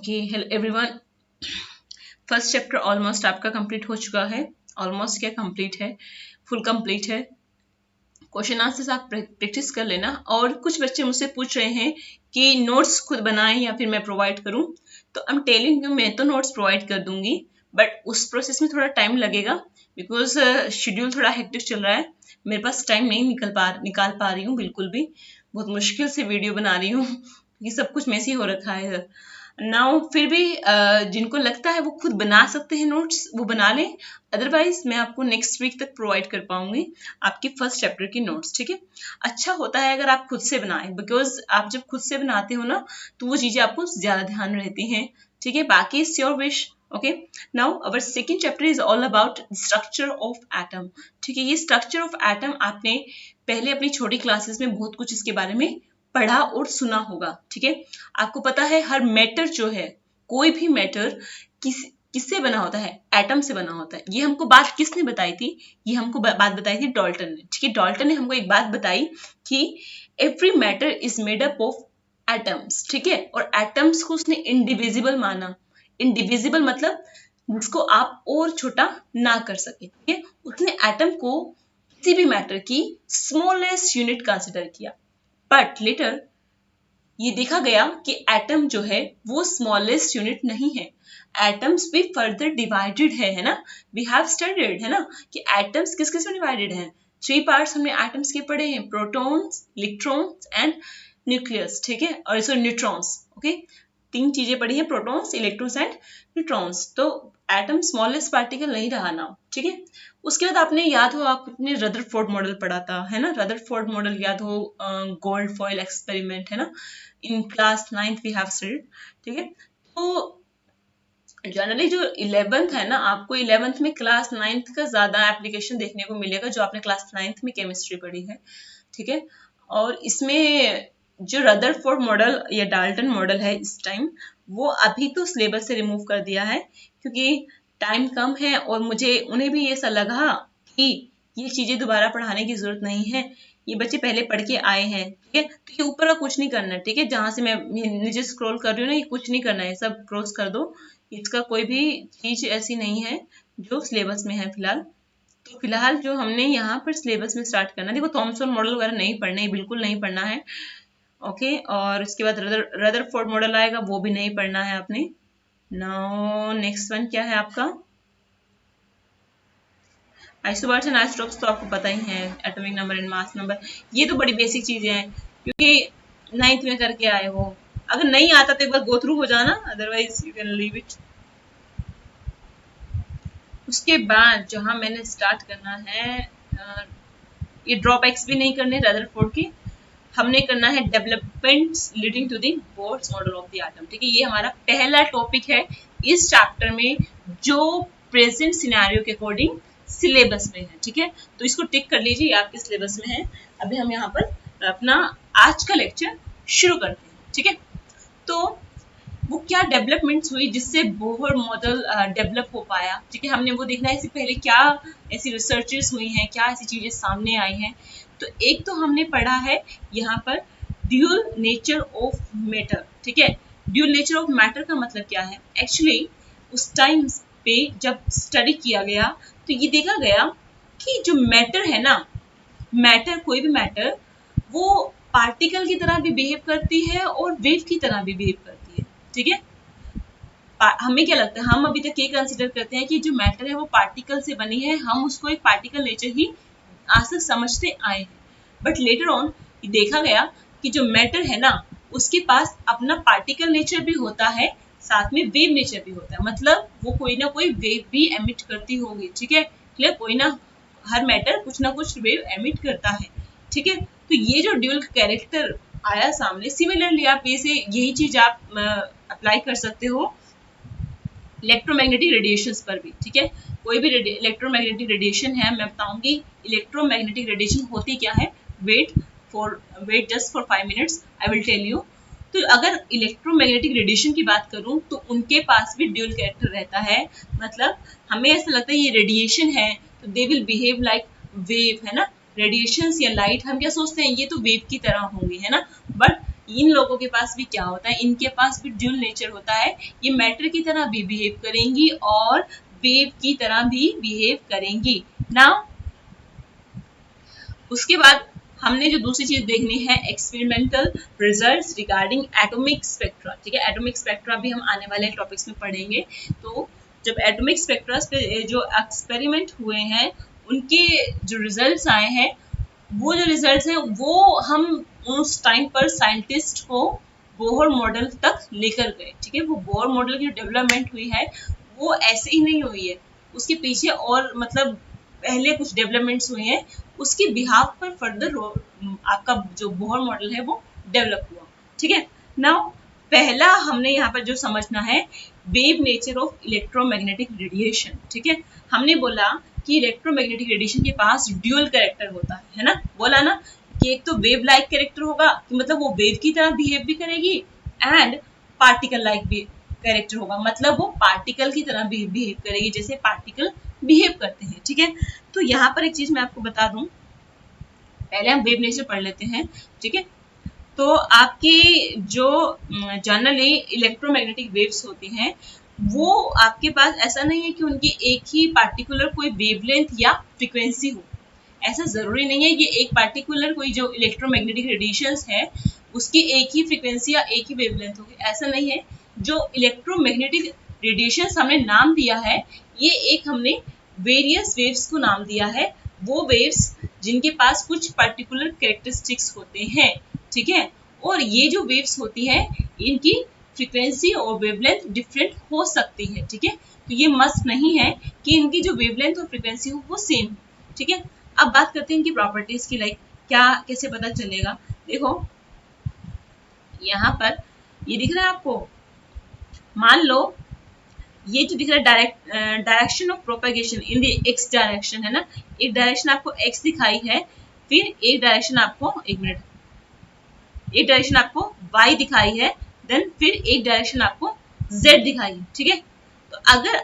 Okay hello everyone. First chapter almost आपका complete हो चुका है। ऑलमोस्ट क्या कंप्लीट है, फुल कंप्लीट है। क्वेश्चन आंसर्स आप प्रैक्टिस कर लेना। और कुछ बच्चे मुझसे पूछ रहे हैं कि नोट्स खुद बनाएं या फिर मैं प्रोवाइड करूं। तो आई एम टेलिंग यू, मैं तो नोट्स प्रोवाइड कर दूंगी, बट उस प्रोसेस में थोड़ा टाइम लगेगा बिकॉज शेड्यूल थोड़ा हेक्टिक चल रहा है। मेरे पास टाइम नहीं निकाल पा रही हूँ बिल्कुल भी। बहुत मुश्किल से वीडियो बना रही हूँ। ये सब कुछ मैसी हो रखा है नाउ। फिर भी जिनको लगता है वो खुद बना सकते हैं नोट्स, वो बना लें। अदरवाइज मैं आपको नेक्स्ट वीक तक प्रोवाइड कर पाऊंगी आपकी फर्स्ट चैप्टर की नोट्स। ठीक है, अच्छा होता है अगर आप खुद से बनाएं, बिकॉज आप जब खुद से बनाते हो ना तो वो चीजें आपको ज्यादा ध्यान रहती हैं। ठीक है, बाकी it's your wish. Okay, now our second chapter is all about structure of atom. ठीक है, ये स्ट्रक्चर ऑफ एटम आपने पहले अपनी छोटी क्लासेस में बहुत कुछ इसके बारे में पढ़ा और सुना होगा। ठीक है, आपको पता है हर मैटर जो है, कोई भी मैटर किससे बना होता है, एटम से बना होता है। ये हमको बात किसने बताई थी, ये हमको बात बताई थी डाल्टन ने। ठीक है, डाल्टन ने हमको एक बात बताई कि every matter is made up of atoms. ठीक है, और एटम्स को उसने इंडिविजिबल माना। इंडिविजिबल मतलब जिसको आप और छोटा ना कर सके। ठीक है, उसने एटम को किसी भी मैटर की स्मॉलेस्ट यूनिट कंसिडर किया। बट लेटर ये देखा गया कि एटम जो है वो स्मॉलेस्ट यूनिट नहीं है। एटम्स भी फर्दर डिवाइडेड है ना। वी हैव स्टडीड है ना कि एटम्स किस किस में डिवाइडेड हैं। 3 पार्ट्स हमने एटम्स के पढ़े हैं, प्रोटॉन्स, इलेक्ट्रॉन्स एंड न्यूक्लियस। ठीक है, और सॉरी न्यूट्रॉन्स। ओके, 3 चीजें पढ़ी हैं, प्रोटॉन्स, इलेक्ट्रॉन्स एंड न्यूट्रॉन्स। तो एटम स्मॉलेस्ट पार्टिकल नहीं रहा ना। ठीक है, उसके बाद आपने याद हो, आपने रदरफोर्ड मॉडल पढ़ा था है ना। रदरफोर्ड मॉडल याद हो, गोल्ड फॉइल एक्सपेरिमेंट है ना, in class 9th we have studied. ठीक है, तो जनरली जो 11th है ना, आपको 11th में क्लास 9th का ज्यादा एप्लीकेशन देखने को मिलेगा जो आपने क्लास 9th में केमिस्ट्री पढ़ी है। ठीक है, और इसमें जो रदरफोर्ड मॉडल या डाल्टन मॉडल है इस टाइम, वो अभी तो सिलेबस से रिमूव कर दिया है क्योंकि टाइम कम है और मुझे उन्हें भी ऐसा लगा कि ये चीजें दोबारा पढ़ाने की जरूरत नहीं है, ये बच्चे पहले पढ़ के आए हैं। ठीक है, तो ये ऊपर का कुछ नहीं करना है। ठीक है, जहां से मैं नीचे स्क्रॉल कर रही हूँ ना, ये कुछ नहीं करना है, सब क्रॉस कर दो। इसका कोई भी चीज ऐसी नहीं है जो सिलेबस में है फिलहाल। तो फिलहाल जो हमने यहाँ पर सिलेबस में स्टार्ट करना है, देखो थॉमसन मॉडल वगैरह नहीं पढ़ना है, बिल्कुल नहीं पढ़ना है। ओके, और उसके बाद रदरफोर्ड मॉडल आएगा, वो भी नहीं पढ़ना है आपने। नाउ नेक्स्ट वन क्या है आपका, आइसोबार्स एंड आइसोटोप्स तो आपको पता ही है, atomic number and mass number. ये तो बड़ी बेसिक चीजें हैं क्योंकि 9th में करके आए हो। अगर नहीं आता तो एक बार गो थ्रू हो जाना, otherwise you can leave it. उसके बाद जहां मैंने स्टार्ट करना है, ये ड्रॉबैक्स भी नहीं करने रदरफोर्ड के, हमने करना है developments leading to the Bohr's model of the atom. ठीक है, ये हमारा पहला टॉपिक है इस चैप्टर में जो प्रेजेंट सिनेरियो के अकॉर्डिंग सिलेबस में है। ठीक है, तो इसको टिक कर लीजिए, ये आपके सिलेबस में है। अभी हम यहाँ पर अपना आज का लेक्चर शुरू करते हैं। ठीक है, तो वो क्या डेवलपमेंट्स हुई जिससे बोहर मॉडल डेवलप हो पाया। ठीक है, हमने वो देखना है इससे पहले क्या ऐसी रिसर्चेस हुई हैं, क्या ऐसी चीजें सामने आई हैं। तो एक तो हमने पढ़ा है यहाँ पर ड्यूल नेचर ऑफ मैटर। ठीक है, ड्यूल नेचर ऑफ मैटर का मतलब क्या है, एक्चुअली उस टाइम पे जब स्टडी किया गया तो ये देखा गया कि जो मैटर है ना, मैटर, कोई भी मैटर, वो पार्टिकल की तरह भी बिहेव करती है और वेव की तरह भी बिहेव करती है। ठीक है, हमें क्या लगता है, हम अभी तक ये कंसिडर करते हैं कि जो मैटर है वो पार्टिकल से बनी है, हम उसको एक पार्टिकल नेचर ही आज तक समझते आए हैं। बट लेटर ऑन देखा गया कि जो मैटर है ना, उसके पास अपना पार्टिकल नेचर भी होता है, साथ में वेव नेचर भी होता है। मतलब वो कोई ना कोई वेव भी एमिट करती होगी। ठीक है, क्लियर, कोई ना, हर मैटर कुछ ना कुछ वेव एमिट करता है। ठीक है, तो ये जो ड्यूल कैरेक्टर आया सामने, सिमिलरली आप इसे यही चीज आप अप्लाई कर सकते हो इलेक्ट्रोमैग्नेटिक रेडिएशंस पर भी। ठीक है, कोई भी इलेक्ट्रोमैग्नेटिक रेडिएशन है, मैं बताऊंगी इलेक्ट्रोमैग्नेटिक रेडिएशन होती क्या है। Wait just for 5 minutes, I will tell you. तो अगर इलेक्ट्रोमैग्नेटिक रेडिएशन की बात करूं तो उनके पास भी ड्यूल कैरेक्टर रहता है। मतलब हमें ऐसा लगता है ये रेडिएशन है तो they will behave like wave, है ना। रेडिएशंस या लाइट हम क्या सोचते हैं, ये तो वेव की तरह होंगी, है ना। बट इन लोगों के पास भी क्या होता है, इनके पास भी ड्यूल नेचर होता है। ये मैटर की तरह भी बिहेव करेंगी और वेव की तरह भी बिहेव करेंगी। नाउ उसके बाद हमने जो दूसरी चीज देखनी है, experimental results regarding atomic spectra. ठीक है, एटॉमिक स्पेक्ट्रा भी हम आने वाले टॉपिक्स में पढ़ेंगे। तो जब एटॉमिक स्पेक्ट्रा पे जो एक्सपेरिमेंट हुए हैं उनके जो रिजल्ट्स आए हैं, वो जो रिजल्ट्स हैं वो हम उस टाइम पर साइंटिस्ट को बोहर मॉडल तक लेकर गए। ठीक है, वो बोहर मॉडल की डेवलपमेंट हुई है वो ऐसे ही नहीं हुई है, उसके पीछे और मतलब पहले कुछ डेवलपमेंट्स हुए हैं, उसके बिहाफ पर फर्दर आपका जो बोहर मॉडल है वो डेवलप हुआ। ठीक है, नाउ पहला हमने यहाँ पर जो समझना है, wave nature of electromagnetic radiation. ठीक है, हमने बोला कि इलेक्ट्रोमैग्नेटिक रेडिएशन के पास ड्यूअल कैरेक्टर होता है ना, बोला ना कि एक तो वेव लाइक कैरेक्टर होगा कि मतलब वो वेव की तरह बिहेव भी करेगी, एंड पार्टिकल लाइक भी कैरेक्टर होगा, मतलब वो पार्टिकल की तरह बिहेव करेगी जैसे पार्टिकल बिहेव करते हैं। ठीक है, तो यहाँ पर एक चीज मैं आपको बता दूं, पहले हम वेव नेचर पढ़ लेते हैं। ठीक है, तो आपकी जो जनरली इलेक्ट्रोमैग्नेटिक वेव्स होती हैं वो आपके पास ऐसा नहीं है कि उनकी एक ही पार्टिकुलर कोई वेवलेंथ या फ्रीक्वेंसी हो, ऐसा जरूरी नहीं है। ये एक पार्टिकुलर कोई जो इलेक्ट्रोमैग्नेटिक रेडिएशंस है उसकी एक ही फ्रीक्वेंसी या एक ही वेवलेंथ होगी, ऐसा नहीं है। जो इलेक्ट्रोमैग्नेटिक रेडिएशंस हमने नाम दिया है, ये एक हमने वेरियस वेव्स को नाम दिया है, वो वेव्स जिनके पास कुछ पर्टिकुलर कैरेक्टरिस्टिक्स होते हैं। ठीक है, और ये जो वेव्स होती है इनकी फ्रीक्वेंसी और वेवलेंथ डिफरेंट हो सकती है। ठीक है, तो ये मस्ट नहीं है कि इनकी जो वेवलेंथ और फ्रीक्वेंसी हो वो सेम हो। ठीक है, अब बात करते हैं इनकी प्रॉपर्टीज की, लाइक क्या कैसे पता चलेगा। देखो यहाँ पर ये दिख रहा है आपको, मान लो ये जो दिख रहा है direction of propagation in the x direction है ना, एक डायरेक्शन आपको एक्स दिखाई है, फिर एक डायरेक्शन आपको एक मिनट एक डायरेक्शन आपको y दिखाई है, देन फिर एक डायरेक्शन आपको z दिखाई है। ठीक है, तो अगर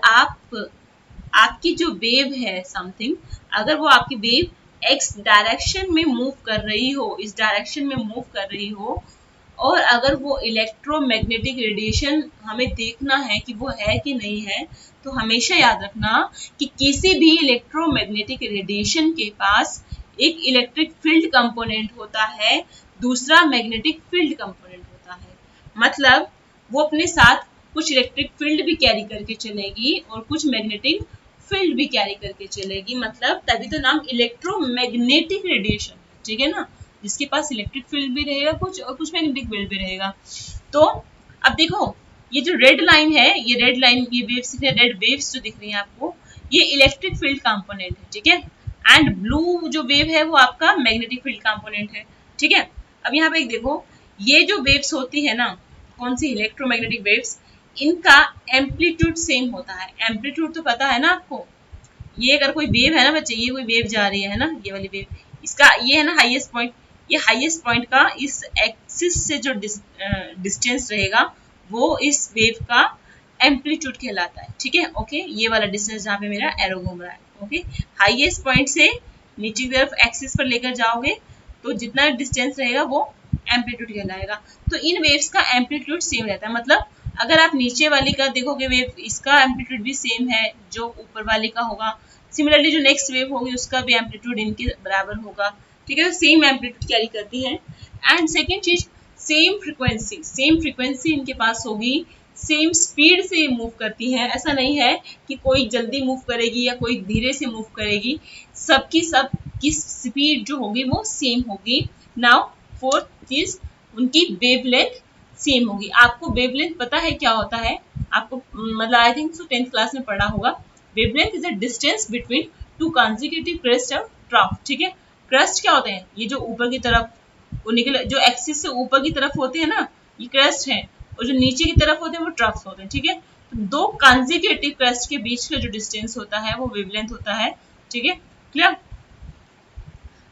आपकी जो वेव है समथिंग, अगर वो आपकी वेव x डायरेक्शन में मूव कर रही हो, इस डायरेक्शन में मूव कर रही हो, और अगर वो इलेक्ट्रोमैग्नेटिक रेडिएशन हमें देखना है कि वो है कि नहीं है, तो हमेशा याद रखना कि किसी भी इलेक्ट्रोमैग्नेटिक रेडिएशन के पास एक इलेक्ट्रिक फील्ड कंपोनेंट होता है, दूसरा मैग्नेटिक फील्ड कंपोनेंट होता है। मतलब वो अपने साथ कुछ इलेक्ट्रिक फील्ड भी कैरी करके चलेगी और कुछ मैग्नेटिक फील्ड भी कैरी करके चलेगी, मतलब तभी तो नाम इलेक्ट्रोमैग्नेटिक रेडिएशन। ठीक है ना, जिसके पास इलेक्ट्रिक फील्ड भी रहेगा कुछ और कुछ मैग्नेटिक फील्ड भी रहेगा। तो अब देखो ये जो रेड लाइन है, ये रेड लाइन, ये वेव्स रेड वेव्स जो दिख रही है आपको, ये इलेक्ट्रिक फील्ड कंपोनेंट है। ठीक है, एंड ब्लू जो वेव है वो आपका मैग्नेटिक फील्ड कंपोनेंट है। ठीक है, अब यहाँ पे देखो ये जो वेव्स होती है ना, कौन सी इलेक्ट्रोमैग्नेटिक वेव्स, इनका एम्पलीट्यूड सेम होता है। एम्पलीट्यूड तो पता है ना आपको, ये अगर कोई वेव है ना बच्चे, ये कोई वेव जा रही है ना, ये वाली वेव, इसका ये है ना हाईएस्ट पॉइंट, ये हाईएस्ट पॉइंट का इस एक्सिस से जो डिस्टेंस रहेगा वो इस वेव का एम्पलीट्यूड कहलाता है। ठीक है, ओके, ये वाला डिस्टेंस जहाँ पे मेरा एरो घूम रहा है। ओके, हाईएस्ट पॉइंट से नीचे की तरफ एक्सिस पर लेकर जाओगे तो जितना डिस्टेंस रहेगा वो एम्पलीट्यूड कहलाएगा। तो इन वेव्स का एम्पलीट्यूड सेम रहता है, मतलब अगर आप नीचे वाली का देखोगे वेव, इसका एम्पलीट्यूड भी सेम है जो ऊपर वाली का होगा। सिमिलरली जो नेक्स्ट वेव होगी उसका भी एम्पलीट्यूड इनके बराबर होगा। ठीक है, सेम एम्पलीट्यूड कैरी करती है। एंड सेकेंड चीज, सेम फ्रीक्वेंसी इनके पास होगी, सेम स्पीड से मूव करती है। ऐसा नहीं है कि कोई जल्दी मूव करेगी या कोई धीरे से मूव करेगी, सबकी सब की स्पीड जो होगी वो सेम होगी। नाउ फोर्थ चीज, उनकी वेवलेंथ सेम होगी। आपको वेवलेंथ पता है क्या होता है, आपको मतलब I think so 10th class में पढ़ा होगा। Wavelength is a distance between two consecutive crest और ट्रफ। ठीक है, क्रेस्ट क्या होते हैं, ये जो ऊपर की तरफ निकले, जो एक्सिस से ऊपर की तरफ होते हैं ना, ये क्रेस्ट है, और जो नीचे की तरफ होते हैं वो ट्रफ्स होते हैं। ठीक है, तो दो कंसेक्यूटिव क्रेस्ट के बीच का जो डिस्टेंस होता है वो वेवलेंथ होता है। ठीक है, क्लियर।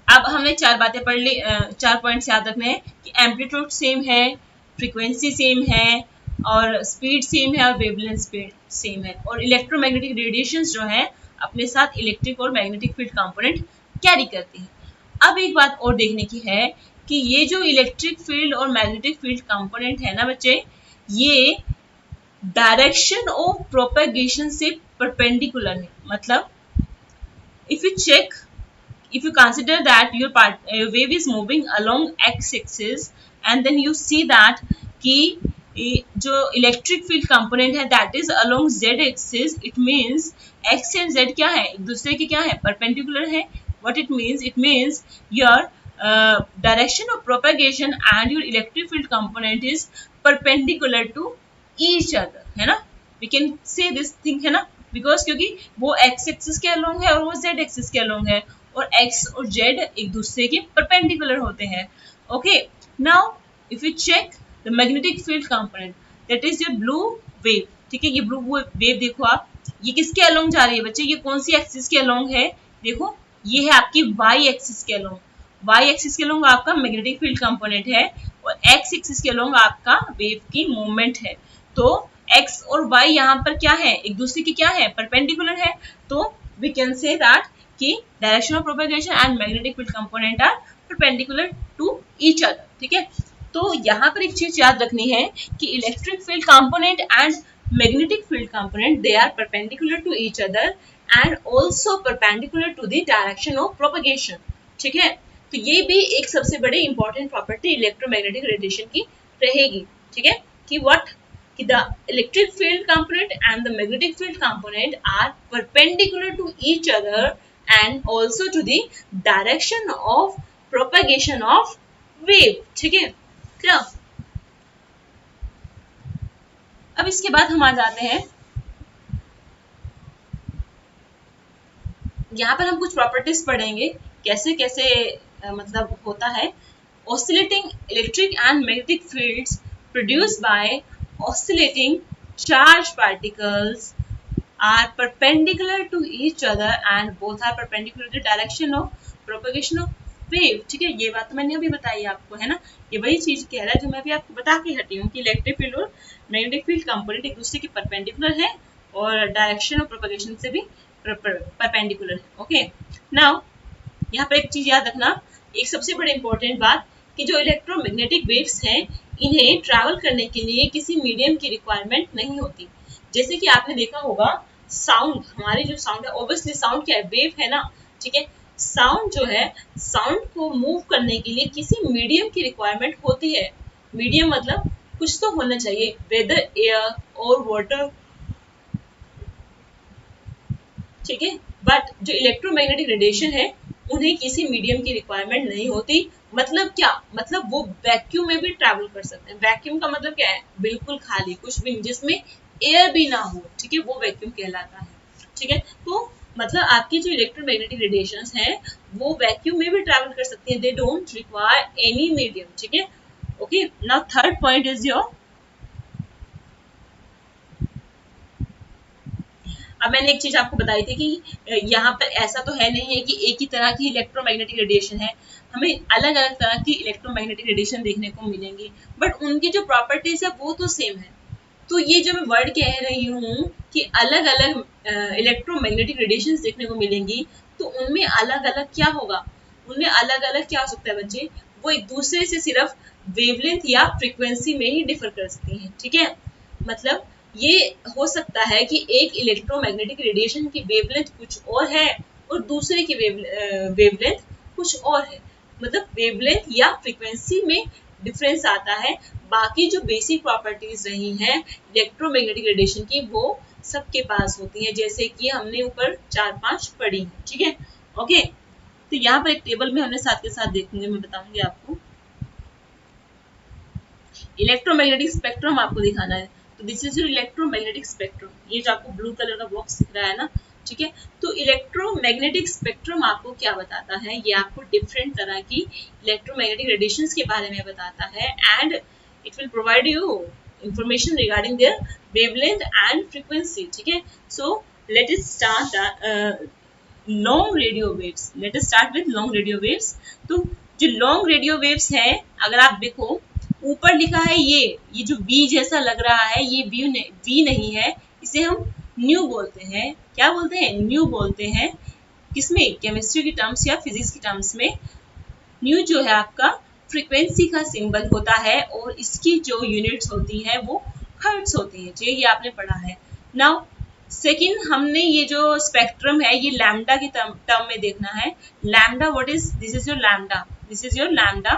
अब हमने चार बातें पढ़ ली, चार पॉइंट्स याद रखने हैं कि एम्पलीट्यूड सेम है, फ्रीक्वेंसी सेम है, और स्पीड सेम है, और वेवलेंथ स्पीड सेम है, और इलेक्ट्रोमैग्नेटिक रेडिएशंस जो है अपने साथ इलेक्ट्रिक और मैग्नेटिक फील्ड कंपोनेंट कैरी करती हैं। अब एक बात और देखने की है कि ये जो इलेक्ट्रिक फील्ड और मैग्नेटिक फील्ड कंपोनेंट है ना बच्चे, ये डायरेक्शन ऑफ प्रोपेगेशन से परपेंडिकुलर है। मतलब if you check, if you consider that your wave is moving along x-axis and then you see that कि जो इलेक्ट्रिक फील्ड कंपोनेंट है that is along z axis, it means x and z क्या है, एक दूसरे के क्या है, परपेंडिकुलर है। What it means your direction of propagation and your electric field component is perpendicular to each other, है ना। We can say this thing, है ना, बिकॉज क्योंकि वो x एक्सिस के अलोंग है और वो z एक्सिस के अलोंग है, और x और z एक दूसरे के परपेंडिकुलर होते हैं। Okay, now if you check the magnetic field component that is your blue wave, ठीक है। ये ब्लू वेव देखो आप, ये किसके अलोंग जा रही है बच्चे, ये कौन सी एक्सिस के अलोंग है, देखो ये है आपकी y एक्सिस के अलोंग। y एक्सिस के अलोंग आपका मैग्नेटिक फील्ड कंपोनेंट है और x एक्सिस के अलोंग आपका वेव की मूवमेंट है। तो x और y यहाँ पर क्या है, एक दूसरे की क्या है, परपेंडिकुलर है। तो वी कैन से दैट कि direction of propagation and magnetic field component are perpendicular to each other, ठीक है। तो यहाँ पर एक चीज याद रखनी है कि electric field component and magnetic field component they are perpendicular to each other and also perpendicular to the direction of propagation, ठीक है। तो ये भी एक सबसे बड़ी इंपॉर्टेंट प्रॉपर्टी इलेक्ट्रोमैग्नेटिक रेडिएशन की रहेगी, ठीक है, कि what the electric field component and the magnetic field component are perpendicular to each other and also to the direction of propagation of wave, ठीक है क्या। अब इसके बाद हम आ जाते हैं, यहाँ पर हम कुछ प्रॉपर्टीज पढ़ेंगे कैसे कैसे मतलब होता है। oscillating electric and magnetic fields produced by oscillating charged particles are perpendicular to each other and both are perpendicular to the direction of propagation of wave, ठीक है। ये बात तो मैंने अभी बताई आपको, है ना। ये वही चीज कह रहा है जो मैं अभी आपको बता के हटी हूँ कि इलेक्ट्रिक फील्ड और मैग्नेटिक फील्ड कंपोनेंट एक दूसरे के परपेंडिकुलर है और डायरेक्शन ऑफ प्रोपेगेशन से भी परपेंडिकुलर है। ओके, नाउ यहाँ पर एक चीज याद रखना, एक सबसे बड़ी इंपॉर्टेंट बात कि जो इलेक्ट्रोमैग्नेटिक वेव्स हैं इन्हें ट्रैवल करने के लिए किसी मीडियम की रिक्वायरमेंट नहीं होती। जैसे कि आपने देखा होगा साउंड, हमारी जो साउंड है ऑब्वियसली साउंड क्या है, वेव है ना, ठीक है। साउंड जो है, साउंड को मूव करने के लिए किसी मीडियम की रिक्वायरमेंट होती है। मीडियम मतलब कुछ तो होना चाहिए, वेदर एयर और वाटर, ठीक है। बट जो इलेक्ट्रोमैग्नेटिक रेडिएशन है उन्हें किसी मीडियम की रिक्वायरमेंट नहीं होती। मतलब क्या, मतलब वो वैक्यूम में भी ट्रैवल कर सकते हैं। वैक्यूम का मतलब क्या है, बिल्कुल खाली, कुछ भी जिसमें एयर भी ना हो, ठीक है, वो वैक्यूम कहलाता है, ठीक है। तो मतलब आपकी जो इलेक्ट्रोमैग्नेटिक रेडिएशंस हैं वो वैक्यूम में भी ट्रैवल कर सकती हैं, they don't require any medium, ठीक है। Okay, now third point is your, अब मैंने एक चीज आपको बताई थी कि यहाँ पर ऐसा तो है नहीं है कि एक ही तरह की इलेक्ट्रोमैग्नेटिक रेडिएशन है, हमें अलग अलग तरह की इलेक्ट्रोमैग्नेटिक रेडिएशन देखने को मिलेंगी, बट उनकी जो प्रॉपर्टीज है वो तो सेम है। तो ये जो मैं वर्ड कह रही हूँ कि अलग अलग इलेक्ट्रोमैग्नेटिक रेडिएशन देखने को मिलेंगी, तो उनमें अलग अलग क्या होगा, उनमें अलग अलग क्या हो सकता है बच्चे, वो एक दूसरे से सिर्फ वेवलेंथ या फ्रीक्वेंसी में ही डिफर कर सकती हैं, ठीक है। मतलब ये हो सकता है कि एक इलेक्ट्रोमैग्नेटिक रेडिएशन की वेवलेंथ कुछ और है और दूसरे की वेवलेंथ कुछ और है, मतलब वेवलेंथ या फ्रीक्वेंसी में डिफरेंस आता है। बाकी जो बेसिक प्रॉपर्टीज रही हैं इलेक्ट्रोमैग्नेटिक रेडिएशन की वो सबके पास होती हैं, जैसे कि हमने ऊपर 4-5 पढ़ी है, ठीक है। ओके, तो यहाँ पर एक टेबल में हमने साथ के साथ देखेंगे, मैं बताऊंगी आपको। इलेक्ट्रोमैग्नेटिक स्पेक्ट्रम आपको दिखाना है, तो this is your electromagnetic spectrum, ये जो आपको ब्लू कलर का बॉक्स दिख रहा है ना, ठीक है। तो इलेक्ट्रोमैग्नेटिक स्पेक्ट्रम आपको क्या बताता है, ये आपको डिफरेंट तरह की इलेक्ट्रोमैग्नेटिक रेडिएशंस के बारे में बताता है and it will provide you information regarding their wavelength and frequency, ठीक है। So let us start long radio waves, let us start with long radio waves. तो जो लॉन्ग रेडियो वेव्स है, अगर आप देखो ऊपर लिखा है ये जो V जैसा लग रहा है, ये V नहीं है, इसे हम न्यू बोलते हैं। क्या बोलते हैं, न्यू बोलते हैं। किसमें, केमिस्ट्री की टर्म्स या फिजिक्स की टर्म्स में न्यू जो है आपका फ्रीक्वेंसी का सिंबल होता है और इसकी जो यूनिट्स होती है वो हर्ट्ज होती है। ठीक है, ये आपने पढ़ा है। नाउ सेकंड, हमने ये जो स्पेक्ट्रम है ये लैम्डा की टर्म में देखना है। Lambda, what is this, is your lambda, this is your lambda,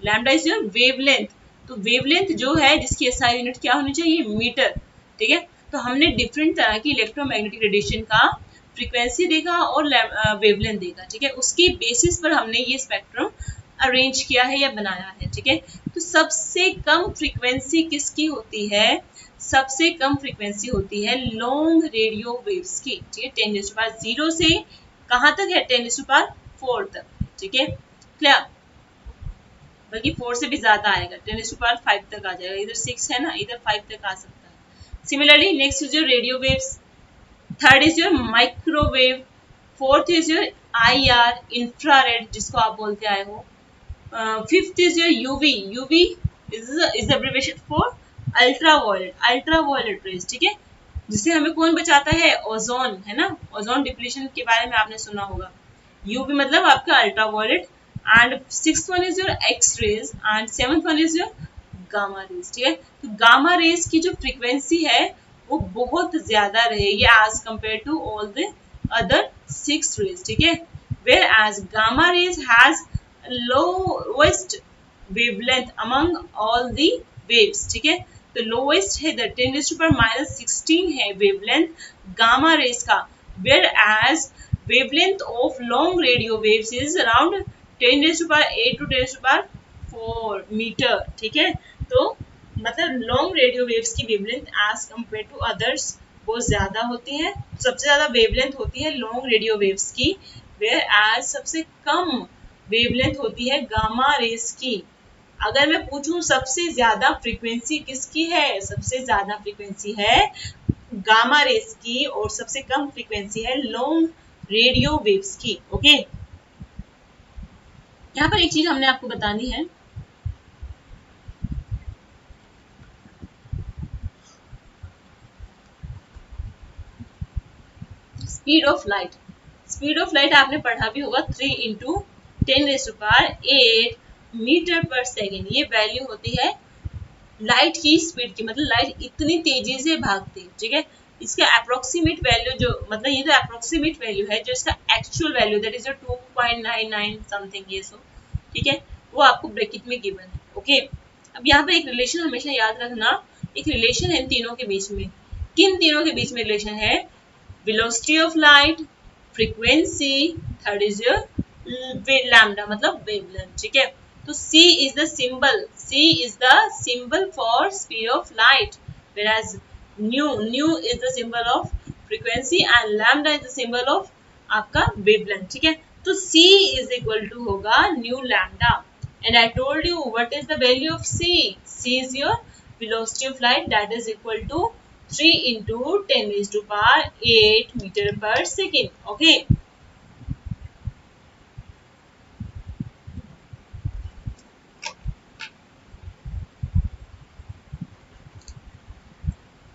lambda is your wavelength. तो वेवलेंथ जो है जिसकी एसआई यूनिट क्या होनी चाहिए, मीटर। ठीक है, तो हमने डिफरेंट तरह की इलेक्ट्रोमैग्नेटिक रेडिएशन का फ्रीक्वेंसी देखा और वेवलेंथ देखा। ठीक है, उसके बेसिस पर हमने ये स्पेक्ट्रम अरेंज किया है या बनाया है। ठीक है, तो सबसे कम फ्रीक्वेंसी किसकी होती है, सबसे कम फ्रीक्वेंसी होती है लॉन्ग रेडियो वेव्स की। ठीक है, 10⁻0 से कहाँ तक है, 10⁴ तक। ठीक है, क्लियर, बल्कि 4 से भी ज्यादा आएगा, 10⁵ तक आ जाएगा। इधर 6 है ना, इधर 5 तक आ सकता है। Similarly next is your radio waves, third is your microwave, fourth is your IR infrared जिसको आप बोलते आए हो, fifth is your UV, UV is abbreviation for ultraviolet, ultraviolet rays. ठीक है, जिससे हमें कौन बचाता है, ओजोन, है ना, ओजोन डिप्लीशन के बारे में आपने सुना होगा। यूवी मतलब आपका ultraviolet, and sixth one is your X rays, and seventh one is your gamma rays. ठीक है, तो गामा रेज की जो फ्रीक्वेंसी है वो बहुत ज्यादा रहेगी as compare to all the other 6 rays. ठीक है, whereas gamma rays has lowest wavelength among all the waves। ठीक है, तो लोवेस्ट है 10⁻⁻16 है वेवलेंथ गामा रेज का, whereas wavelength of long radio waves is around 10⁸ to 10⁴ metre. ठीक है, तो मतलब लॉन्ग रेडियो वेव्स की wavelength as compare to others बहुत ज्यादा होती है, सबसे ज्यादा वेवलेंथ होती है लॉन्ग रेडियो वेव्स की, वेयर एज सबसे कम वेवलेंथ होती है गामा रेस की। अगर मैं पूछूं सबसे ज्यादा फ्रीक्वेंसी किसकी है, सबसे ज्यादा फ्रीक्वेंसी है गामा रेस की और सबसे कम फ्रीक्वेंसी है लॉन्ग रेडियो वेव्स की। ओके, यहाँ पर एक चीज हमने आपको बतानी है, speed of light. Speed of light आपने पढ़ा भी होगा, 3 × 10⁸ मीटर पर सेकेंड, ये वैल्यू होती है लाइट की स्पीड की, मतलब लाइट इतनी तेजी से भागती है। ठीक है, इसका अप्रोक्सीमेट वैल्यू जो, मतलब ये तो अप्रोक्सीमेट वैल्यू है, जो इसका actual value that is 2.99 something ये सो। ठीक है, वो आपको ब्रैकेट में गिवन है। ओके, अब यहाँ पर एक रिलेशन हमेशा याद रखना, एक रिलेशन है इन तीनों के बीच में। किन तीनों के बीच में रिलेशन है, velocity of light, frequency, third is your lambda मतलब wavelength। ठीक है, तो C is the symbol, C is the symbol for speed of light, whereas nu is the symbol of frequency and lambda is the symbol of आपका wavelength। ठीक है, तो C is equal to होगा nu lambda, and I told you what is the value of C, C is your velocity of light, that is equal to 3 × 10⁸ meter per second। Okay,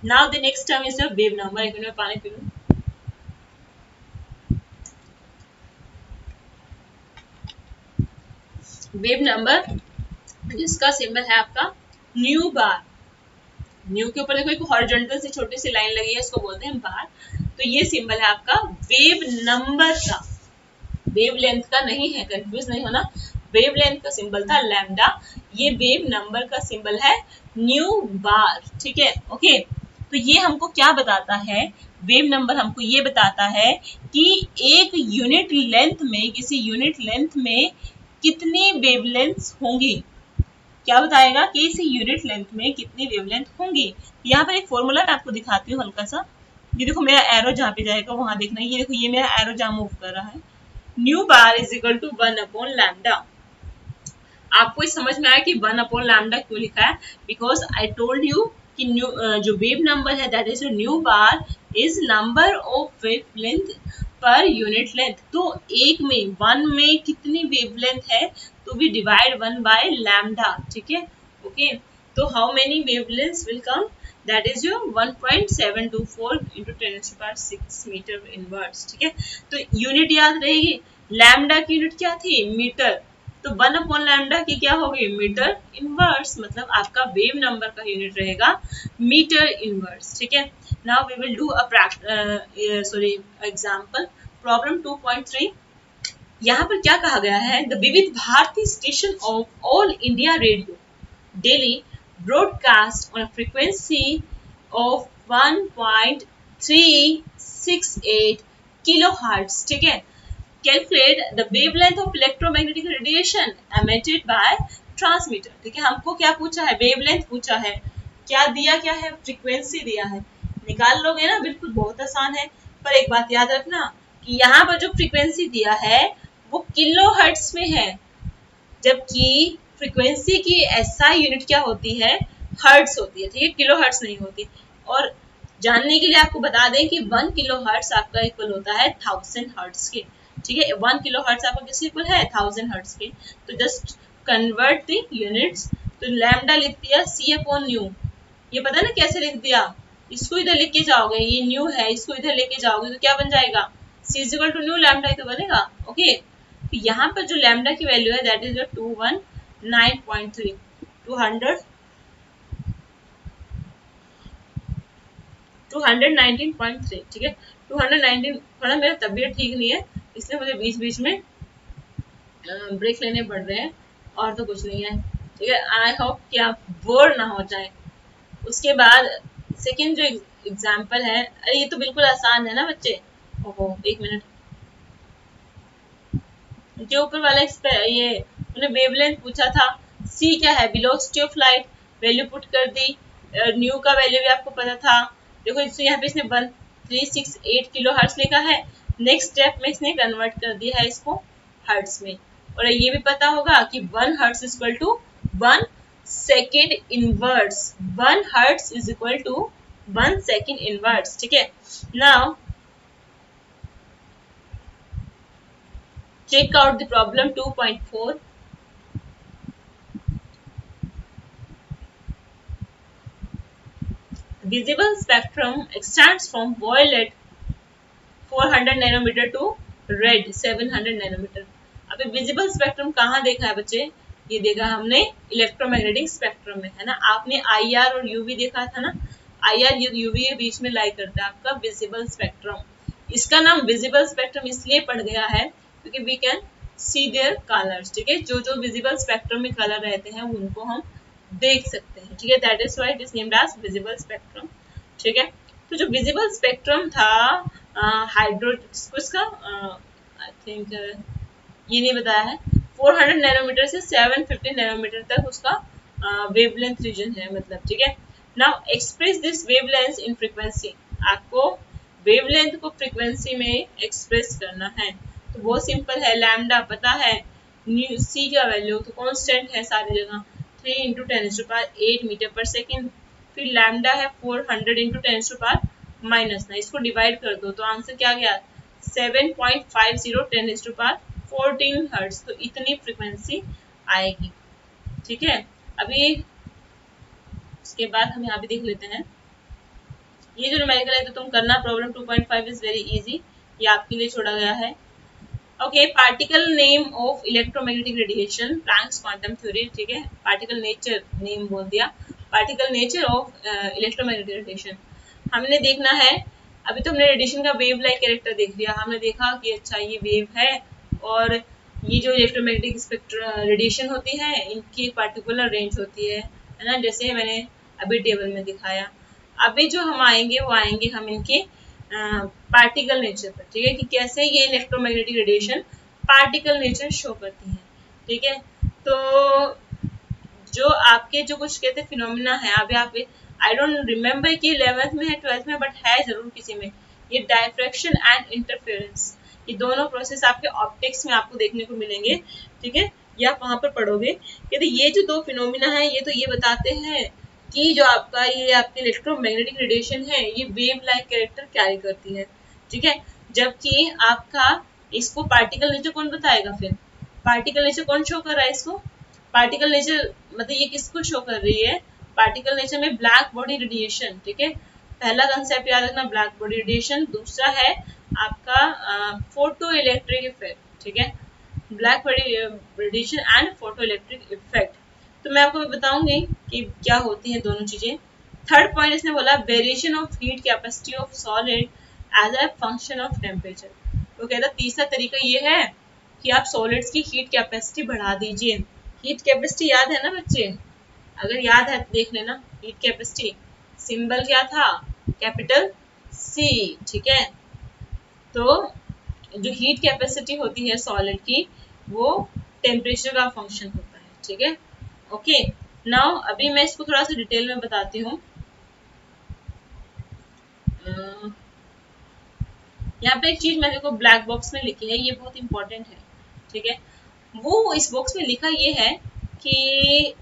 now the next term is the wave number। एक minute पानी P लूं। Wave number जिसका symbol है आपका new बार, new के ऊपर देखो एक हॉरिजॉन्टल से छोटी सी लाइन लगी है, इसको बोलते हैं बार। तो ये सिंबल है आपका वेव नंबर का, वेव लेंथ का नहीं है, कंफ्यूज नहीं होना। वेव लेंथ का सिंबल था लैम्डा, ये वेव नंबर का सिंबल है न्यू बार। ठीक है, ओके, तो ये हमको क्या बताता है, वेव नंबर हमको ये बताता है कि एक यूनिट लेंथ में, किसी यूनिट लेंथ में कितनी वेवलेंथ होंगी, क्या बताएगा कि इस यूनिट लेंथ में कितनी वेवलेंथ होंगी। यहाँ पर एक फॉर्मूला मैं आपको दिखाती हूँ हल्का सा, ये देखो मेरा एरो जहाँ पे जाएगा वहां देखना, ये देखो ये मेरा एरो जहाँ मूव कर रहा है, nu bar is equal to 1/लैम्डा। आपको इस समझ में आया कि 1/लैम्डा क्यों लिखा है, बिकॉज आई टोल्ड यू कि न्यू जो वेव नंबर है that is new bar is number of wavelength per unit length. तो एक में, वन में कितनी वेवलेंथ है, तो वी डिवाइड 1/लैम्डा। ठीक है, ओके, तो how many wavelengths will come, that is your 1.724 × 10⁶ metre inverse. ठीक है, तो यूनिट याद रहेगी, लैम्डा की यूनिट क्या थी, मीटर, तो 1/लैम्डा की क्या होगी, मीटर इनवर्स, मतलब आपका वेव नंबर का यूनिट रहेगा मीटर इनवर्स। ठीक है, now we will do a example problem 2.3। यहाँ पर क्या कहा गया है, the Vividh Bharati station of All India Radio daily broadcast on frequency of 1.368 kilohertz. ठीक है, calculate the wavelength of electromagnetic radiation emitted by transmitter. ठीक है, हमको क्या पूछा है, वेवलेंथ पूछा है, क्या दिया, क्या है, फ्रीक्वेंसी दिया है, निकाल लोगे ना, बिल्कुल बहुत आसान है। पर एक बात याद रखना कि यहाँ पर जो फ्रीक्वेंसी दिया है वो किलो हर्ट्ज में है, जबकि फ्रीक्वेंसी की एसआई यूनिट क्या होती है, हर्ट्ज होती है। ठीक है, किलो हर्ट्ज नहीं होती। और जानने के लिए आपको बता दें कि 1 किलो हर्ट्ज आपका इक्वल होता है 1000 हर्ट्ज के। ठीक है, 1 किलो हर्ट्ज आपका किस इक्वल है, 1000 हर्ट्ज के। तो जस्ट कन्वर्ट द यूनिट्स, तो लैम्डा लिख दिया सी अपॉन न्यू। ये पता ना कैसे लिख दिया, इसको इधर लेके जाओगे, ये न्यू है, इसको इधर लेके जाओगे तो क्या बन जाएगा, c is equal to nu lambda ही तो बनेगा। ओके, तो यहाँ पर जो लैम्डा की वैल्यू है दैट इज 219.3, 219.3। ठीक है, 219, थोड़ा मेरा तबीयत ठीक नहीं है इसलिए मुझे बीच बीच में ब्रेक लेने पड़ रहे हैं, और तो कुछ नहीं है। ठीक है, आई होप कि आप बोर ना हो जाए। उसके बाद सेकेंड जो एग्जाम्पल है, अरे ये तो बिल्कुल आसान है ना बच्चे, ओहो एक मिनट, जो ऊपर वाला ये उन्हें वेवलेंथ पूछा था, सी क्या है, velocity of light, value put कर दी, न्यू का वैल्यू भी आपको पता था। देखो इससे यहाँ पे इसने 1368 किलो हर्ट्ज लिखा है, नेक्स्ट स्टेप में इसने कन्वर्ट कर दिया है इसको हर्ट्ज में। और ये भी पता होगा कि 1 hertz is equal to 1 second inverse, 1 hertz is equal to 1 second inverse. ठीक है, now check out the problem 2.4. Visible spectrum extends from violet 400 nanometre to red 700 nanometre. अभी विजिबल स्पेक्ट्रम कहाँ देखा है बच्चे, ये देखा हमने इलेक्ट्रोमैग्नेटिक स्पेक्ट्रम में, है ना। आपने आईआर और यूवी देखा था ना, आईआर यूवी के बीच में लाई करता है आपका विजिबल स्पेक्ट्रम। इसका नाम विजिबल स्पेक्ट्रम इसलिए पड़ गया है क्योंकि we can see their colours. ठीक है, जो जो विजिबल स्पेक्ट्रम में कलर रहते हैं उनको हम देख सकते हैं। ठीक है, that is why it is named as visible spectrum. ठीक है, तो जो विजिबल स्पेक्ट्रम था हाइड्रो इसका आई थिंक ये नहीं बताया है, 400 नैनोमीटर से 750 नैनोमीटर तक उसका वेवलेंथ रीजन है, मतलब। ठीक है, now express this wavelength in frequency, आपको वेवलेंथ को फ्रीक्वेंसी में एक्सप्रेस करना है। तो बहुत सिंपल है, लैम्डा पता है, न्यू सी का वैल्यू तो कांस्टेंट है सारी जगह, 3 इंटू 10⁸ मीटर पर सेकेंड। फिर लैम्डा है 400 इंटू 10⁻⁻⁹ इसको डिवाइड कर दो तो आंसर क्या गया, 7.50 10⁻14 हर्ट्ज। तो इतनी फ्रीक्वेंसी आएगी। ठीक है, अभी उसके बाद हम यहाँ पे देख लेते हैं, ये जो न्यूमेरिकल है तो तुम करना, प्रॉब्लम 2.5 इज वेरी इजी, ये आपके लिए छोड़ा गया है। Okay, particle name of electromagnetic radiation, Planck's quantum theory. ठीक है, पार्टिकल नेचर नेम बोल दिया, particle nature of electromagnetic radiation हमने देखना है। अभी तो हमने रेडिएशन का वेव लाइक कैरेक्टर देख लिया, हमने देखा कि अच्छा ये वेव है, और ये जो इलेक्ट्रोमैग्नेटिक स्पेक्ट्रम रेडिएशन होती है इनकी पर्टिकुलर रेंज होती है ना, जैसे मैंने अभी टेबल में दिखाया। अभी जो हम आएंगे वो आएंगे हम इनके पार्टिकल नेचर पर। ठीक है, कि कैसे ये electromagnetic radiation particle nature show करती है। ठीक है, तो जो आपके जो कुछ कहते हैं फिनोमिना है, अभी आप आई डोंट रिमेम्बर कि 11th में है 12th में, बट है जरूर किसी में, ये डायफ्रैक्शन एंड इंटरफेरेंस, ये दोनों प्रोसेस आपके ऑप्टिक्स में आपको देखने को मिलेंगे। ठीक है, ये आप वहां पर पढ़ोगे। कहते ये जो दो फिनोमिना है ये तो ये बताते हैं कि जो आपका ये आपकी इलेक्ट्रोमैग्नेटिक रेडिएशन है ये वेव लाइक कैरेक्टर कैरी करती है। ठीक है, जबकि आपका इसको पार्टिकल नेचर कौन बताएगा, फिर पार्टिकल नेचर कौन शो कर रहा है इसको, पार्टिकल नेचर मतलब ये किसको शो कर रही है, पार्टिकल नेचर में ब्लैक बॉडी रेडिएशन। ठीक है, पहला कंसेप्ट याद रखना ब्लैक बॉडी रेडिएशन, दूसरा है आपका फोटो इलेक्ट्रिक इफेक्ट। ठीक है, black radiation and photo electric effect. तो मैं आपको बताऊंगी कि क्या होती हैं दोनों चीजें। थर्ड पॉइंट इसने बोला variation of heat capacity of solid as a function of temperature. वो कहता तीसरा तरीका ये है कि आप सॉलिड्स की हीट कैपेसिटी बढ़ा दीजिए। हीट कैपेसिटी याद है ना बच्चे? अगर याद है तो देख लेना। हीट कैपेसिटी सिंबल क्या था? Capital C. ठीक है, तो जो हीट कैपेसिटी होती है सॉलिड की वो टेम्परेचर का फंक्शन होता है। ठीक है, ओके। नाउ अभी मैं इसको थोड़ा सा डिटेल में बताती हूँ। यहाँ पे एक चीज मैंने को ब्लैक बॉक्स में लिखी है, ये बहुत इंपॉर्टेंट है। ठीक है, वो इस बॉक्स में लिखा ये है कि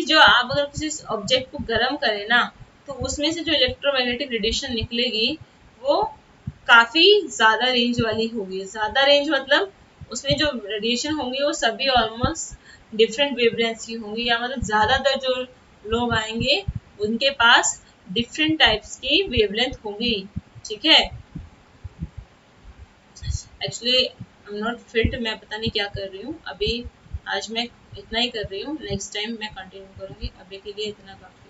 जो आप अगर किसी ऑब्जेक्ट को गर्म करें ना तो उसमें से जो इलेक्ट्रोमैग्नेटिक रेडिएशन निकलेगी वो काफी ज्यादा रेंज वाली होगी। ज्यादा रेंज मतलब उसमें जो रेडिएशन होंगी वो सभी ऑलमोस्ट डिफरेंट वेवलेंथ की होंगी, या मतलब ज्यादातर जो लोग आएंगे उनके पास डिफरेंट टाइप्स की वेवलेंथ होंगी। ठीक है, actually I am not fit, मैं पता नहीं क्या कर रही हूँ अभी। आज मैं इतना ही कर रही हूँ, नेक्स्ट टाइम मैं कंटिन्यू करूँगी। अभी के लिए इतना काफी।